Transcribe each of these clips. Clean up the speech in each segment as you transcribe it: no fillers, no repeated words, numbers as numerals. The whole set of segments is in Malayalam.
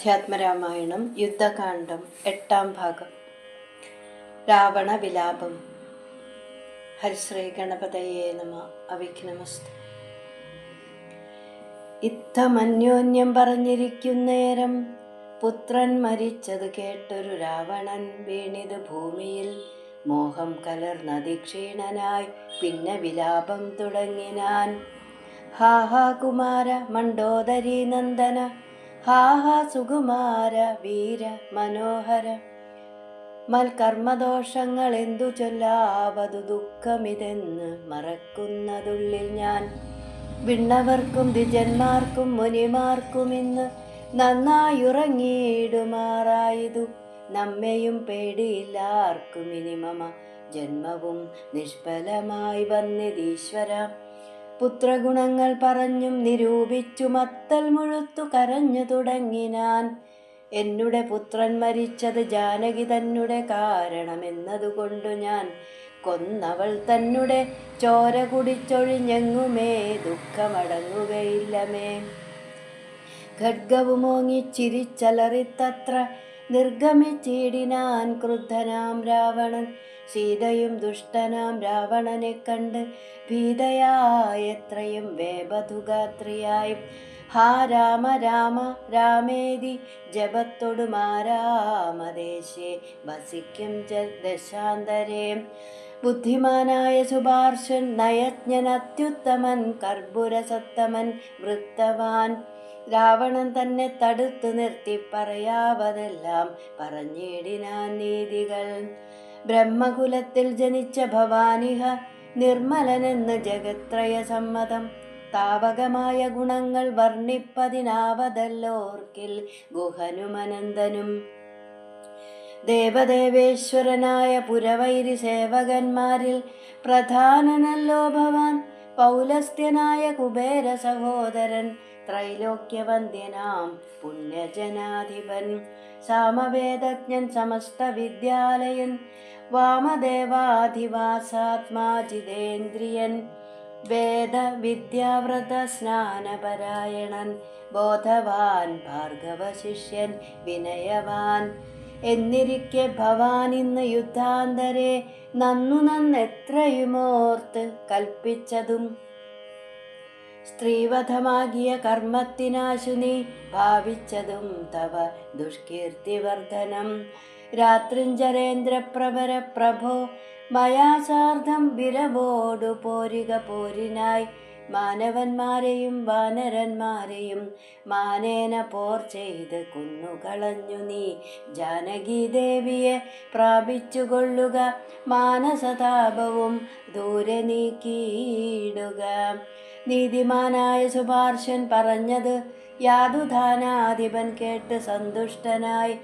അധ്യാത്മരാമായണം യുദ്ധകാന്ഡം 8-ാം ഭാഗം. രാവണ വിലാപം. ഹരിശ്രീ ഗണപതയേ നമ. അവിഘ്നമസ്തു. ഇത്തമന്യോന്യം പറഞ്ഞിരിക്കുന്നേരം പുത്രൻ മരിച്ചത് കേട്ടൊരു രാവണൻ വീണിത് ഭൂമിയിൽ മോഹം കലർന്നതിക്ഷീണനായി പിന്നെ വിലാപം തുടങ്ങിനാൻ. ഹാ ഹാ കുമാര മണ്ഡോദരീ നന്ദന, ഹാ ഹാ സുകുമാര വീര മനോഹര, മൽകർമ്മദോഷങ്ങൾ എന്തു ചൊല്ലാവതു ദുഃഖമിതെന്ന് മറക്കുന്നതുള്ളിൽ ഞാൻ. വിണ്ണവർക്കും ദ്വിജന്മാർക്കും മുനിമാർക്കും ഇന്ന് നന്നായുറങ്ങിയിടുമാറായതു, നമ്മെയും പേടിയില്ലാർക്കും ഇനി മമ ജന്മവും നിഷ്ഫലമായി വന്നിതീശ്വര. പുത്രഗുണങ്ങൾ പറഞ്ഞും നിരൂപിച്ചു മത്തൽ മുഴുത്തു കരഞ്ഞു തുടങ്ങിനാൻ. എന്നുടെ പുത്രൻ മരിച്ചത് ജാനകി തന്നെ കാരണമെന്നതുകൊണ്ടു ഞാൻ കൊന്നവൾ തന്നെ ചോര കുടിച്ചൊഴിഞ്ഞെങ്ങുമേ ദുഃഖമടങ്ങുകയില്ലമേ. ഖഡ്ഗവുമോങ്ങി ചിരിച്ചലറിത്തത്ര നിർഗമിച്ചിടിനാൻ ക്രുദ്ധനാം രാവണൻ. സീതയും ദുഷ്ടനാം രാവണനെ കണ്ട് ഭീതയായെത്രയും വേപതുഗാത്രിയായി. ഹാ രാമ രാമ രാമേതി ജപത്തൊടുമാരാമദേശേ വസിക്കും ദശാന്തരേ. ബുദ്ധിമാനായ സുപാർശ്വൻ നയജ്ഞൻ അത്യുത്തമൻ കർപ്പുരസത്തമൻ വൃത്തവാൻ. രാവണൻ തന്നെ തടുത്തു നിർത്തി പറയാവതെല്ലാം പറഞ്ഞിടിനാൻ നീതികൾ. ബ്രഹ്മകുലത്തിൽ ജനിച്ച ഭവാനിഹ നിർമ്മലനെന്ന് ജഗത്രയ സമ്മതം. താവകമായ ഗുണങ്ങൾ വർണ്ണിപ്പതിനാവതല്ലോർക്കിൽ ഗുഹനുമനന്തനും. ദേവദേവേശ്വരനായ പുരവൈരി സേവകന്മാരിൽ പ്രധാനനല്ലോ ഭവാൻ. പൗലസ്ത്യനായ കുബേര സഹോദരൻ ത്രൈലോക്യവന്ദ്യനാം പുണ്യജനാധിപൻ. സാമവേദജ്ഞൻ സമസ്ത വിദ്യാലയൻ വാമദേവാധിവാസാത്മാ ജിതേന്ദ്രിയൻ. വേദ വിദ്യാവ്രത സ്നാനപരായണൻ ബോധവാൻ ഭാർഗവ ശിഷ്യൻ വിനയവാൻ. എന്നിരിക്കെ ഭവാൻ ഇന്ന് യുദ്ധാന്തരെ നന്നെത്രയുമോർത്ത് കൽപ്പിച്ചതും സ്ത്രീവധമാകിയ കർമ്മത്തിനാശു നീ ഭാവിച്ചതും തവ ദുഷ്കീർത്തിവർദ്ധനം. രാത്രിഞ്ചരേന്ദ്രപ്രഭര പ്രഭോ മയാ സാർദ്ധം വിരവോടു പോരിക പോരിനായി. മാനവന്മാരെയും വാനരന്മാരെയും മാനേന പോർ ചെയ്ത് കൊന്നുകളഞ്ഞു നീ ജാനകീദേവിയെ പ്രാപിച്ചുകൊള്ളുക. മാനസതാപവും ദൂരെ നീക്കിയിടുക. നീതിമാനായ സുപാർശ്വൻ പറഞ്ഞത് യാതുധാനാധിപൻ കേട്ട് സന്തുഷ്ടനായി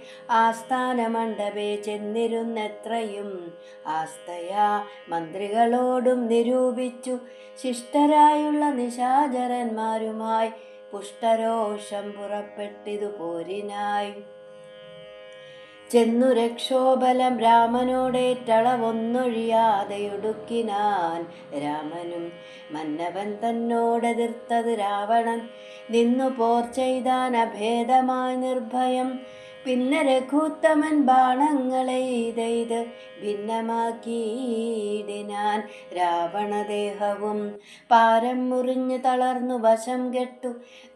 ആസ്ഥാനമണ്ഡപേ ചെന്നിരുന്നെത്രയും ആസ്തയാ മന്ത്രികളോടും നിരൂപിച്ചു. ശിഷ്ടരായുള്ള നിശാചരന്മാരുമായി പുഷ്ടരോഷം പുറപ്പെട്ടിതു പോരിനായി. ചെന്നു രക്ഷോബലം രാമനോടേറ്റളവൊന്നൊഴിയാതെയൊടുക്കിനാൻ. രാമനും മന്നവൻ തന്നോടെതിർത്തത് രാവണൻ നിന്നു പോർ ചെയ്താൻ അഭേദമായി നിർഭയം. പിന്നെ രഘുത്തമൻ ബാണങ്ങളെയ്തെയ്ത് ഭിന്നമാക്കിയിടിനാൻ രാവണദേഹവും. പാരം മുറിഞ്ഞു തളർന്നു വശം കെട്ടു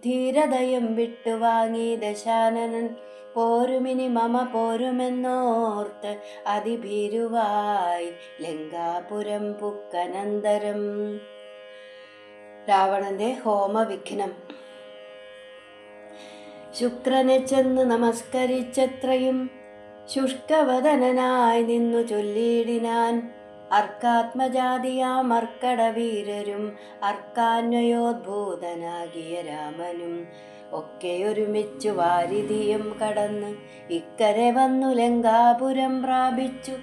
ധീരതയും വിട്ടുവാങ്ങി ദശാനനൻ. പോരുമിനി മമ പോരുമെന്നോർത്ത് അതിഭീരുവായി ലങ്കാപുരം പുക്കനന്തരം. രാവണന്റെ ഹോമവിഘ്നം. ശുക്രനെ ചെന്ന് നമസ്കരിച്ചെത്രയും ശുഷ്കവദനായി നിന്നു ചൊല്ലിയിടിനാൻ. അർക്കാത്മജാതിയാം അർക്കടവീരരും അർക്കാന്വയോദ്ഭൂതനാകിയ രാമനും ഒക്കെയൊരുമിച്ചു വാരിധിയും കടന്ന് ഇക്കരെ വന്നു ലങ്കാപുരം പ്രാപിച്ചു.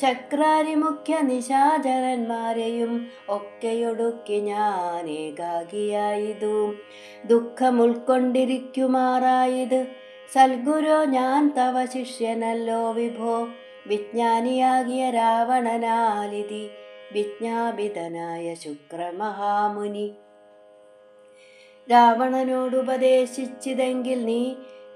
ശക്രാരി മുഖ്യ നിശാചരന്മാരെയും ഒക്കെയൊടുക്കി ഞാൻ ഏകാകിയായിതു. ദുഃഖം ഉൾക്കൊണ്ടിരിക്കുമാറായത് സൽഗുരോ ഞാൻ തവ ശിഷ്യനല്ലോ വിഭോ. വിജ്ഞാനിയാകിയ രാവണനാലിതി വിജ്ഞാപിതനായ ശുക്രമഹാമുനി. രാവണനോടുപദേശിച്ചിതെങ്കിൽ നീ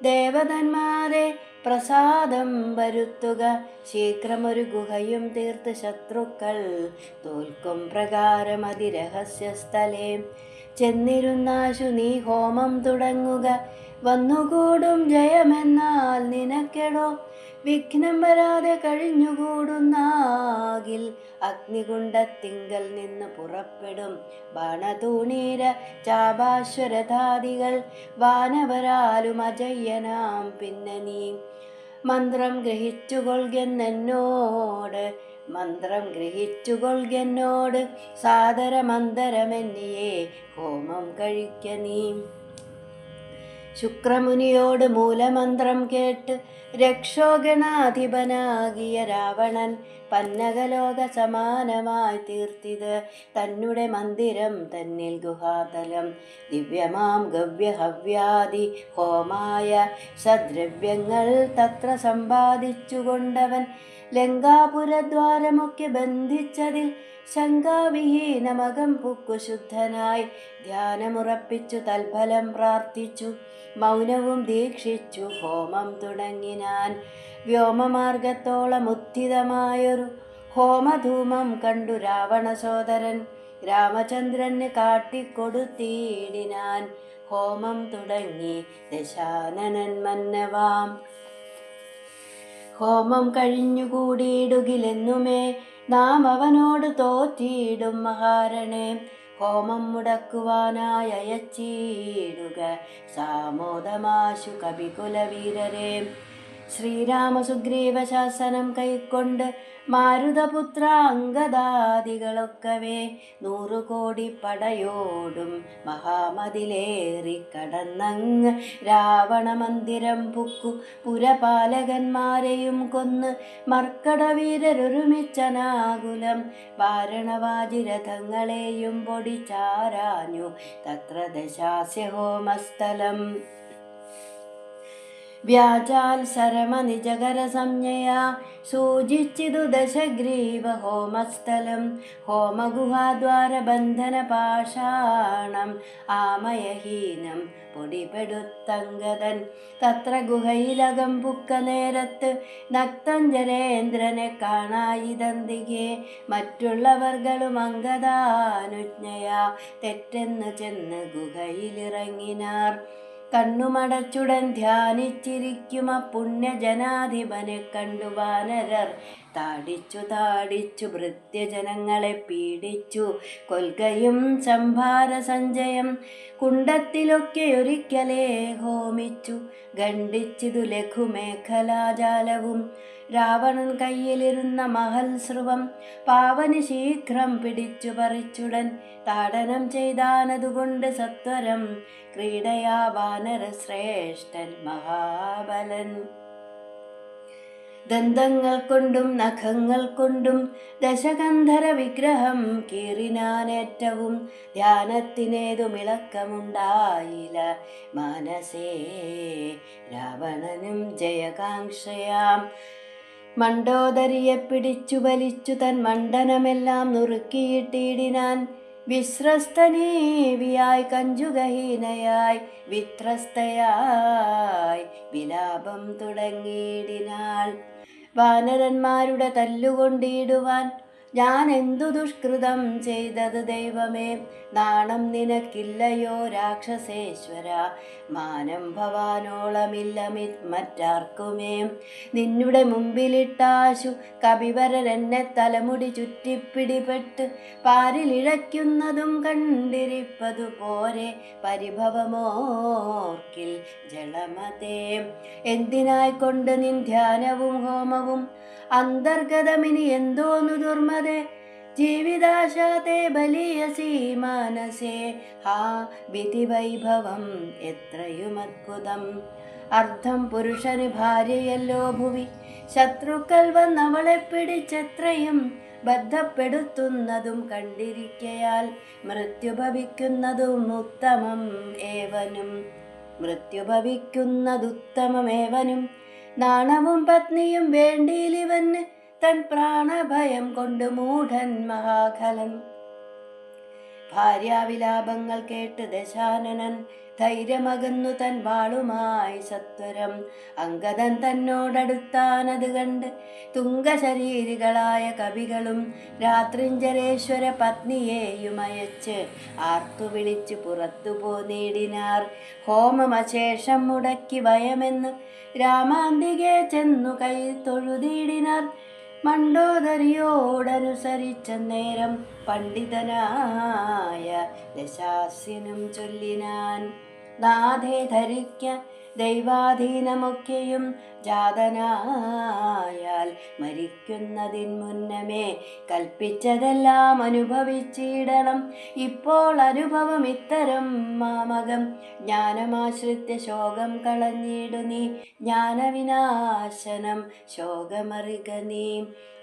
ദേവതന്മാരെ പ്രസാദം വരുത്തുക. ശീഘ്രമൊരു ഗുഹയും തീർത്ത് ശത്രുക്കൾ തോൽക്കും പ്രകാരം അതിരഹസ്യ സ്ഥലേ ചെന്നിരുന്നാശു നീ ഹോമം തുടങ്ങുക. വന്നുകൂടും ജയമെന്നാൽ നിനക്കെടോ വിഘ്നം വരാതെ കഴിഞ്ഞുകൂടുന്നാകിൽ അഗ്നികുണ്ഡത്തിങ്കൽ നിന്ന് പുറപ്പെടും ബാണതൂണീര ചാപാശ്വരധാദികൾ വാനവരാലും അജയ്യനാം. പിന്നെ നീ മന്ത്രം ഗ്രഹിച്ചുകൊള്ളുന്നോട് സാദരമന്തരമെന്നിയെ ഹോമം കഴിക്ക നീ. ശുക്രമുനിയോട് മൂലമന്ത്രം കേട്ട് രക്ഷോഗണാധിപനാകിയ രാവണൻ പന്നകലോക സമാനമായി തീർത്തിത് തന്നെ മന്ദിരം തന്നിൽ ഗുഹാതലം. ദിവ്യമാം ഗവ്യഹവ്യാദി ഹോമായ സദ്രവ്യങ്ങൾ തത്ര സമ്പാദിച്ചുകൊണ്ടവൻ ലങ്കാപുരദ്വാരമൊക്കെ ബന്ധിച്ചതിൽ ശങ്കാവിഹീനമകം പുക്കു ശുദ്ധനായി ധ്യാനമുറപ്പിച്ചു തൽഫലം പ്രാർത്ഥിച്ചു. മൗനവും ദീക്ഷിച്ചു ഹോമം തുടങ്ങിനാൻ. വ്യോമമാർഗത്തോളം ഉത്ഥിതമായൊരു ഹോമധൂമം കണ്ടു രാവണ സോദരൻ രാമചന്ദ്രന് കാട്ടിക്കൊടുത്തിടിനാൻ. ഹോമം തുടങ്ങി ദശാനനൻ മന്നവാം. ഹോമം കഴിഞ്ഞുകൂടിയിടുകിലെന്നുമേ നാം അവനോട് തോറ്റിയിടും മഹാരണേ. ഹോമം മുടക്കുവാനായി അയച്ചിടുക സാമോദമാശു കപികുലവീരരെ. ശ്രീരാമസുഗ്രീവ ശാസനം കൈക്കൊണ്ട് മാരുതപുത്ര അംഗദാദികളൊക്കവേ 100 കോടി പടയോടും മഹാമതിലേറി കടന്നങ്ങ് രാവണ മന്ദിരം പുക്കു പുരപാലകന്മാരെയും കൊന്ന് മർക്കടവീരരൊരുമിച്ചനാകുലം വാരണവാജിരഥങ്ങളെയും പൊടിച്ചാരാഞ്ഞു തത്ര ദശാസ്യ ഹോമസ്ഥലം. വ്യാജാത്സരമ നിജകര സംജ്ഞയാ സൂചിച്ചിതു ദശഗ്രീവ ഹോമസ്ഥലം. ഹോമഗുഹാദ്വാരബന്ധന പാഷാണം ആമയഹീനം പൊടിപെടുത്തങ്കദൻ. തത്ര ഗുഹയിലകം പുക്ക നേരത്ത് നക്തഞ്ജരേന്ദ്രനെ കാണായിതന്തികെ മറ്റുള്ളവർകളും അംഗദാനുജ്ഞയാ തെറ്റെന്ന് ചെന്ന് ഗുഹയിലിറങ്ങിനാർ. കണ്ണുമടച്ചുടൻ ധ്യാനിച്ചിരിക്കും പുണ്യജനാധിപനെ കണ്ടു വാനരർ താടിച്ചു ഭൃത്യജനങ്ങളെ പീഡിച്ചു കൊൽകയും സംഭാര സഞ്ചയം കുണ്ടത്തിലൊക്കെ ഒരിക്കലേ ഹോമിച്ചു ഖണ്ഡിച്ചിതു ലഘുമേഖലാജാലവും. രാവണൻ കയ്യിലിരുന്ന മഹൽസ്രുവം പാവന് ശീഘ്രം പിടിച്ചു പറിച്ചുടൻ താടനം ചെയ്താനതുകൊണ്ട് സത്വരം ക്രീഡയാ വാനര ശ്രേഷ്ഠൻ മഹാബലൻ. ദന്തങ്ങൾ കൊണ്ടും നഖങ്ങൾ കൊണ്ടും ദശകന്ധര വിഗ്രഹം കീറിനാനേറ്റവും ധ്യാനത്തിനേതുമിളക്കമുണ്ടായില്ല മാനസേ രാവണനും ജയകാംക്ഷയാം. മണ്ടോദരിയെ പിടിച്ചു വലിച്ചു തൻ മണ്ഡനമെല്ലാം നുറുക്കിയിട്ടിടിനാൻ. വിശ്രസ്തനീവിയായി കഞ്ചുകഹീനയായി വിത്രസ്തയായി വിലാപം തുടങ്ങിയിടിനാൾ. വാനരന്മാരുടെ തല്ലുകൊണ്ടിടുവാൻ ഞാൻ എന്തു ദുഷ്കൃതം ചെയ്തത് ദൈവമേ. നാണം നിനക്കില്ലയോ രാക്ഷസേശ്വര, മാനം ഭവാനോളമില്ല മറ്റാർക്കുമേ. നിന്നുടെ മുമ്പിലിട്ടാശു കപിവരരെന്നെ തലമുടി ചുറ്റിപ്പിടിപെട്ട് പാരിലിഴയ്ക്കുന്നതും കണ്ടിരിപ്പതു പോരെ പരിഭവമോർക്കിൽ ജളമതേ. എന്തിനായിക്കൊണ്ട് നിൻ ധ്യാനവും ഹോമവും അന്തർഗതമിനി എന്തോന്നു ദുർമതേ. ജീവിതാശാതേ ബലിയസി മാനസേ ഹാ വിധിവൈഭവം എത്രയും അദ്ഭുതം. അർദ്ധം പുരുഷന് ഭാര്യയല്ലോ ഭുവി, ശത്രുക്കൾ വന്നവളെ പിടിച്ചെത്രയും ബദ്ധപ്പെടുത്തുന്നതും കണ്ടിരിക്കയാൽ മൃത്യുഭവിക്കുന്നതും ഉത്തമമേവനും. നാണവും പത്നിയും വേണ്ടിയിലിവന് തൻ പ്രാണഭയം കൊണ്ട് മൂഢൻ മഹാഖലൻ. ഭാര്യാവിലാപങ്ങൾ കേട്ട് ദശാനനൻ ധൈര്യമകന്നു തൻ വാളുമായി സത്വരം അംഗദൻ തന്നോടടുത്താനത് കണ്ട് തുംഗശരീരികളായ കവികളും രാത്രിഞ്ചരേശ്വര പത്നിയെയും അയച്ച് ആർത്തു വിളിച്ച് പുറത്തു പോന്നീടിനാർ. ഹോമമശേഷം മുടക്കി വയമെന്ന് രാമാന്തികെ ചെന്നു കൈ തൊഴുതീടിനാർ. മണ്ഡോദരിയോടനുസരിച്ച നേരം പണ്ഡിതനായ ദശാസ്യനും ചൊല്ലിനാൻ, നാഥേ ധരിക്ക ദൈവാധീനമൊക്കെയും ജാതനായാൽ മരിക്കുന്നതിൻ മുന്നമേ കൽപ്പിച്ചതെല്ലാം അനുഭവിച്ചിടണം. ഇപ്പോൾ അനുഭവം ഇത്തരം മാമകം ജ്ഞാനമാശ്രിത്യ ശോകം കളഞ്ഞിടു നീ. ജ്ഞാനവിനാശനം ശോകമറിക നീ.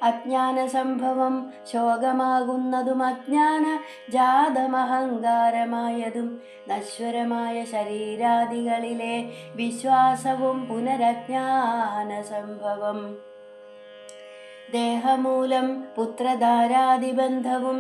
അജ്ഞാന സംഭവം ശോകമാകുന്നതും അജ്ഞാന ജാതമഹങ്കാരമായതും നശ്വരമായ ശരീരാദികളിലെ വിശ്വാസവും പുനരജ്ഞാന സംഭവം. ദേഹമൂലം പുത്രധാരാദിബന്ധവും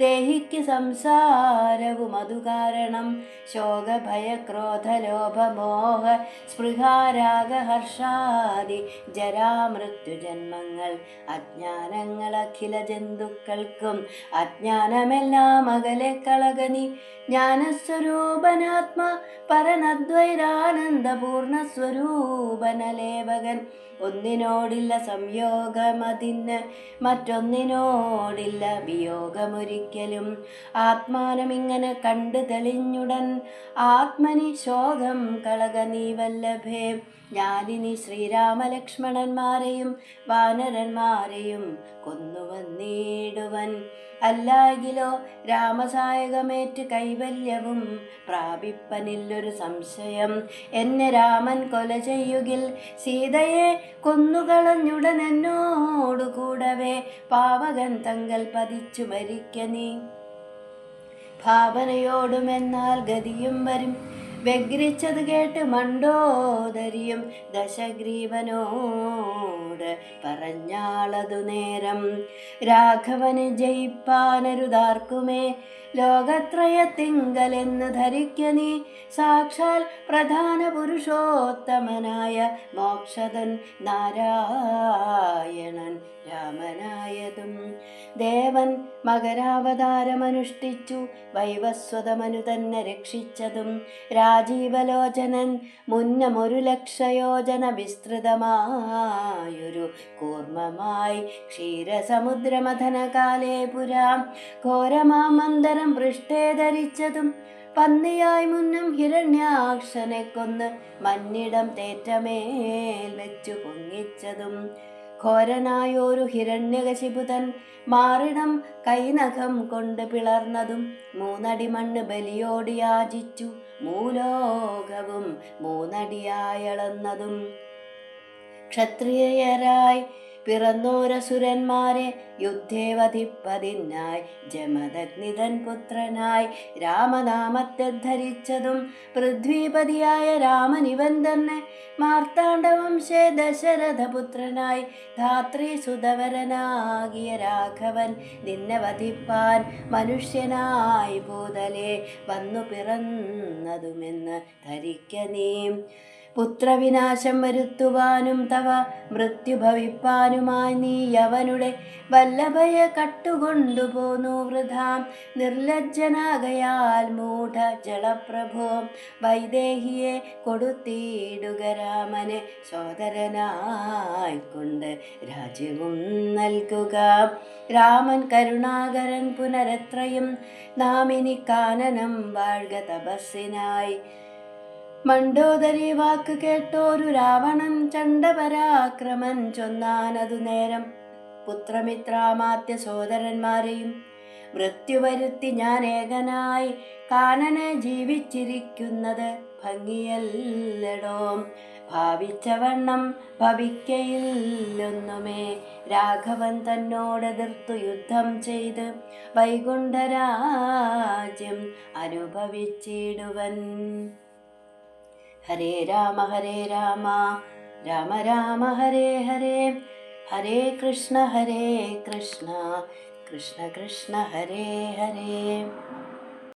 ദേഹിക്ക് സംസാരവും അതു കാരണം. ശോകഭയക്രോധലോഭമോഹ സ്പൃഹാരാഗഹർഷാദി ജരാമൃത്യുജന്മങ്ങൾ അജ്ഞാനങ്ങൾ അഖില ജന്തുക്കൾക്കും. അജ്ഞാനമെല്ലാം അകലെ കളകനി. ജ്ഞാനസ്വരൂപനാത്മാ പരനദ്വൈതാനന്ദ പൂർണ്ണസ്വരൂപനലേപകൻ. ഒന്നിനോടില്ല സംയോഗമതിന് മറ്റൊന്നിനോടില്ല വിയോഗമൊരിക്കലും. ആത്മാനമിങ്ങനെ കണ്ടു തെളിഞ്ഞുടൻ ആത്മനി ശോകം കളക നീ വല്ലഭേ. ഞാനിനി ശ്രീരാമലക്ഷ്മണന്മാരെയും വാനരന്മാരെയും കൊന്നുവന്നിടുവൻ. അല്ലാകിലോ രാമസായകമേറ്റ് കൈവല്യവും പ്രാപിപ്പനില്ലൊരു സംശയം. എന്നെ രാമൻ കൊല ചെയ്യുകിൽ സീതയെ കൊന്നുകളഞ്ഞുടൻ എന്നോടു കൂടവേ പാവകൻ തങ്കൽ പതിച്ചു മരിക്ക നീ. ഭാവനയോടുമെന്നാൽ ഗതിയും വരും. വ്യഗ്രിച്ചത് കേട്ട് മണ്ഡോദരിയും ദശഗ്രീവനോട് പറഞ്ഞാളതു നേരം, രാഘവന് ജയിപ്പാനരുതാർക്കുമേ ലോകത്രയത്തിങ്കലെന്ന് ധരിക്ക നീ. സാക്ഷാൽ പ്രധാന പുരുഷോത്തമനായ മോക്ഷദൻ നാരായണൻ രാമനായതും. ദേവൻ മകരാവതാരമനുഷ്ഠിച്ചു വൈവസ്വതമനു തന്നെ രക്ഷിച്ചതും. രാജീവലോചനൻ മുന്നമൊരു ലക്ഷയോജന വിസ്തൃതമായൊരു കൂർമ്മമായി ക്ഷീരസമുദ്രമഥനകാലേ പുരാം ഘോരമാമന്തരം പൃഷ്ഠേ ധരിച്ചതും. പന്നിയായി മുന്നം ഹിരണ്യാക്ഷനെ കൊന്ന് മന്നിടം തേറ്റമേൽ വെച്ചു പൊങ്ങിച്ചതും. ഘോരനായോരു ഹിരണ്യകശിപുതൻ മാറിടം കൈനഖം കൊണ്ട് പിളർന്നതും. 3 അടി മണ്ണ് ബലിയോട് യാചിച്ചു മൂലോകവും 3 അടിയായളന്നതും. ക്ഷത്രിയരായി പിറന്നോരസുരന്മാരെ യുദ്ധേ വധിപ്പതിനായി ജമദഗ്നിതൻ പുത്രനായി രാമനാമത്തെ ധരിച്ചതും. പൃഥ്വീപതിയായ രാമനിവൻ തന്നെ മാർത്താണ്ഡവംശേ ദശരഥപുത്രനായി ധാത്രീസുതവരനാകിയ രാഘവൻ നിന്നെ വധിപ്പാൻ മനുഷ്യനായി ഭൂതലേ വന്നു പിറന്നതുമെന്ന് ധരിക്ക നീ. പുത്രവിനാശം വരുത്തുവാനും തവ മൃത്യു ഭവിപ്പാനുമായി നീ യവനുടെ വല്ലഭയെ കട്ടുകൊണ്ടുപോന്നു വൃഥാം. നിർലജ്ജനാകയാൽ മൂഢ ജളപ്രഭോ വൈദേഹിയെ കൊടുത്തിടുക രാമനെ സോദരനായിക്കൊണ്ട് രാജ്യവും നൽകുക. രാമൻ കരുണാകരൻ പുനരെത്രയും നാമിനി കാനനം വാഴ്ക തപസ്സിനായി. മണ്ഡോദരി വാക്ക് കേട്ടോരു രാവണൻ ചണ്ഡപരാക്രമൻ ചൊന്നാനതു നേരം, പുത്രമിത്രാമാത്യ സോദരന്മാരെയും മൃത്യു വരുത്തി ഞാൻ ഏകനായി കാനനെ ജീവിച്ചിരിക്കുന്നത് ഭംഗിയല്ലടോ. ഭാവിച്ചവണ്ണം ഭവിക്കയില്ലൊന്നുമേ. രാഘവൻ തന്നോടെതിർത്തു യുദ്ധം ചെയ്ത് വൈകുണ്ഠരാജ്യം അനുഭവിച്ചിടുവൻ. ഹരേ രാമ രാമ രാമ ഹരേ ഹരേ, ഹരേ കൃഷ്ണ കൃഷ്ണ കൃഷ്ണ ഹരേ ഹരേ.